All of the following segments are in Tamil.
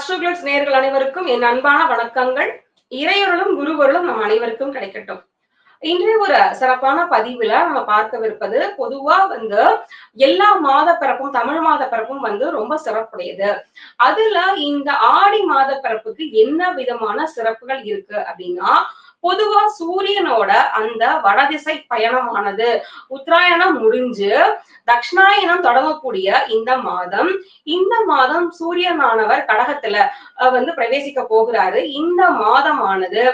அஸ்ட்ரோகிளிட்ஸ் நேயர்கள் அனைவருக்கும் என் அன்பான வணக்கங்கள். இறையருளும் குருவருளும் நம் அனைவருக்கும் கிடைக்கட்டும். இன்றைய ஒரு சிறப்பான பதிவுல நம்ம பார்க்கவிருப்பது, பொதுவா எல்லா மாத பிறப்பும் தமிழ் மாத பிறப்பும் ரொம்ப சிறப்புடையது. அதுல இந்த ஆடி மாத பிறப்புக்கு என்ன விதமான சிறப்புகள் இருக்கு அப்படின்னா, பொதுவா சூரியனோட அந்த வடதிசை பயணமானது உத்தராயணம் முடிஞ்சு தட்சிணாயனம் தொடங்கக்கூடிய இந்த மாதம் சூரியனானவர் கடகத்துல பிரவேசிக்க போகிறாரு. இந்த மாதமானது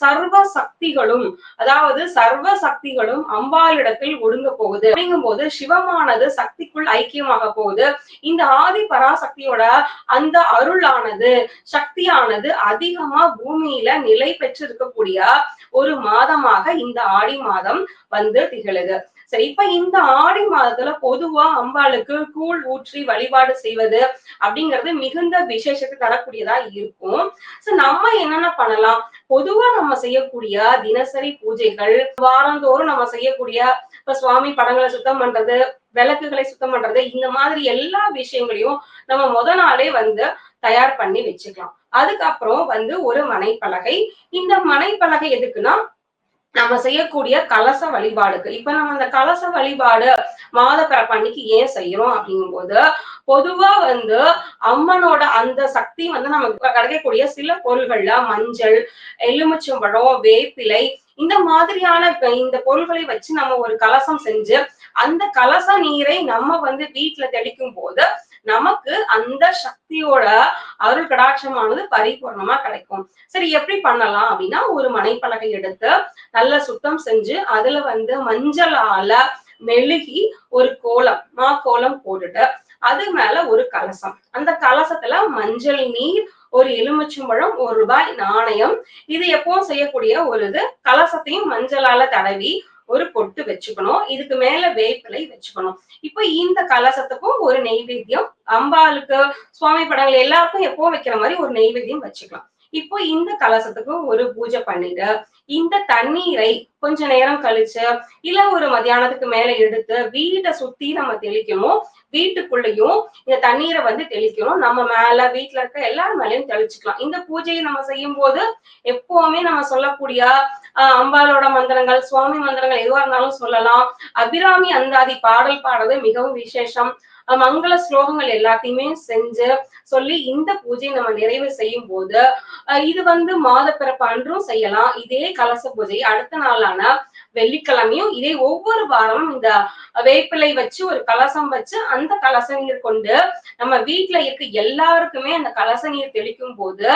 சர்வ சக்திகளும், அதாவது சர்வ சக்திகளும் அம்பாளிடத்தில் ஒடுங்க போகுது. அப்படிங்கும்போது சிவமானது சக்திக்குள் ஐக்கியமாக போகுது. இந்த ஆதி பராசக்தியோட அந்த அருளானது, சக்தியானது அதிகமா பூமியில நிலை பெற்று இருக்கக்கூடிய ஒரு மாதமாக இந்த ஆடி மாதம் திகழுது. சரி, இப்ப இந்த ஆடி மாதத்துல பொதுவா அம்பாளுக்கு கூழ் ஊற்றி வழிபாடு செய்வது அப்படிங்கிறது மிகுந்த விசேஷத்தை தரக்கூடியதா இருக்கும். நம்ம என்னென்ன பண்ணலாம்? பொதுவா நம்ம செய்யக்கூடிய தினசரி பூஜைகள், வாரந்தோறும் நம்ம செய்யக்கூடிய இப்ப சுவாமி படங்களை சுத்தம் பண்றது, விளக்குகளை சுத்தம் பண்றது, இந்த மாதிரி எல்லா விஷயங்களையும் நம்ம நாளே தயார் பண்ணி வச்சுக்கலாம். அதுக்கப்புறம் ஒரு மனைப்பலகை. இந்த மனைப்பலகை எதுக்குன்னா, நம்ம செய்யக்கூடிய கலச வழிபாடுக்கு. இப்ப நம்ம அந்த கலச வழிபாடு மாத பிறப்பு அன்னைக்கு ஏன் செய்யறோம் அப்படிங்கும்போது, பொதுவா அம்மனோட அந்த சக்தி நமக்கு கிடைக்கக்கூடிய சில பொருள்கள்ல மஞ்சள், எலுமிச்சம்பழம், வேப்பிலை, இந்த மாதிரியான இந்த பொருள்களை வச்சு நம்ம ஒரு கலசம் செஞ்சு அந்த கலச நீரை நம்ம வீட்டுல தெளிக்கும் போது நமக்கு அந்த சக்தியோட அருள் கடாட்சமானது பரிபூர்ணமா கிடைக்கும். சரி, எப்படி பண்ணலாம் அப்படின்னா, ஒரு மனைப்பலகை எடுத்து நல்லா சுத்தம் செஞ்சு அதுல மஞ்சளால மெழுகி ஒரு கோலம், கோலம் போட்டுட்டு அது மேல ஒரு கலசம், அந்த கலசத்துல மஞ்சள் நீர், ஒரு எலுமிச்சம்பழம், ₹1 நாணயம், இது எப்பவும் செய்யக்கூடிய ஒரு கலசத்தையும் மஞ்சளால தடவி ஒரு பொட்டு வச்சுக்கணும். இதுக்கு மேல வேப்பிலை வச்சுக்கணும். இப்ப இந்த கலசத்துக்கும் ஒரு நெய்வேத்தியம், அம்பாளுக்கு சுவாமி படங்கள் எல்லாருக்கும் எப்பவும் வைக்கிற மாதிரி ஒரு நெய்வேத்தியம் வச்சுக்கலாம். இப்போ இந்த கலசத்துக்கு ஒரு பூஜை பண்ணிட்டு இந்த தண்ணீரை கொஞ்ச நேரம் கழிச்சு இல்ல ஒரு மத்தியானத்துக்கு மேல எடுத்து வீட்டை சுத்தி நம்ம தெளிக்கணும். வீட்டுக்குள்ளேயும் இந்த தண்ணீரை தெளிக்கணும். நம்ம மேல வீட்டுல இருக்க எல்லாரும் மேலயும் தெளிச்சுக்கலாம். இந்த பூஜையை நம்ம செய்யும் போது எப்பவுமே நம்ம சொல்லக்கூடிய அம்பாலோட மந்திரங்கள், சுவாமி மந்திரங்கள் எதுவா இருந்தாலும் சொல்லலாம். அபிராமி அந்தாதி பாடல் பாடுறது மிகவும் விசேஷம். மங்கள ஸ்லோகங்கள் எல்லாத்தையுமே செஞ்சு சொல்லி இந்த பூஜையை நம்ம நிறைவு செய்யும் போது இது மாத பிறப்பு அன்றும் செய்யலாம். இதே கலச பூஜை அடுத்த நாளான வெள்ளிக்கிழமையும் இதே ஒவ்வொரு வாரமும் இந்த வேப்பிலை வச்சு ஒரு கலசம் வச்சு அந்த கலச நீர் கொண்டு நம்ம வீட்டுல இருக்க எல்லாருக்குமே அந்த கலச நீர் தெளிக்கும் போது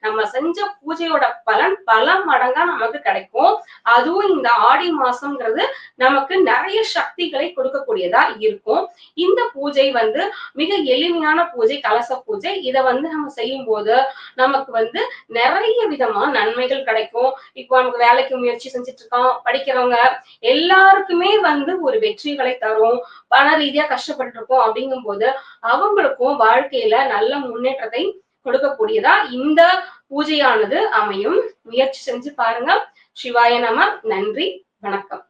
நம்ம செஞ்ச பூஜையோட பலன் பல மடங்கா நமக்கு கிடைக்கும். அதுவும் இந்த ஆடி மாசம்ங்கிறது நமக்கு நிறைய சக்திகளை கொடுக்கக்கூடியதா இருக்கும். இந்த பூஜை மிக எளிமையான பூஜை, கலச பூஜை. இதை நம்ம செய்யும் போது நமக்கு நிறைய விதமான நன்மைகள் கிடைக்கும். இப்போ நமக்கு வேலைக்கு முயற்சி செஞ்சுட்டு இருக்கோம், படிக்கிறவங்க எல்லாருக்குமே ஒரு வெற்றிகளை தரும். பண ரீதியா கஷ்டப்பட்டு இருக்கோம் அப்படிங்கும் போது அவங்களுக்கும் வாழ்க்கையில நல்ல முன்னேற்றத்தை கொடுக்கக்கூடியதா இந்த பூஜையானது அமையும். முயற்சி செஞ்சு பாருங்க. சிவாய நம. நன்றி, வணக்கம்.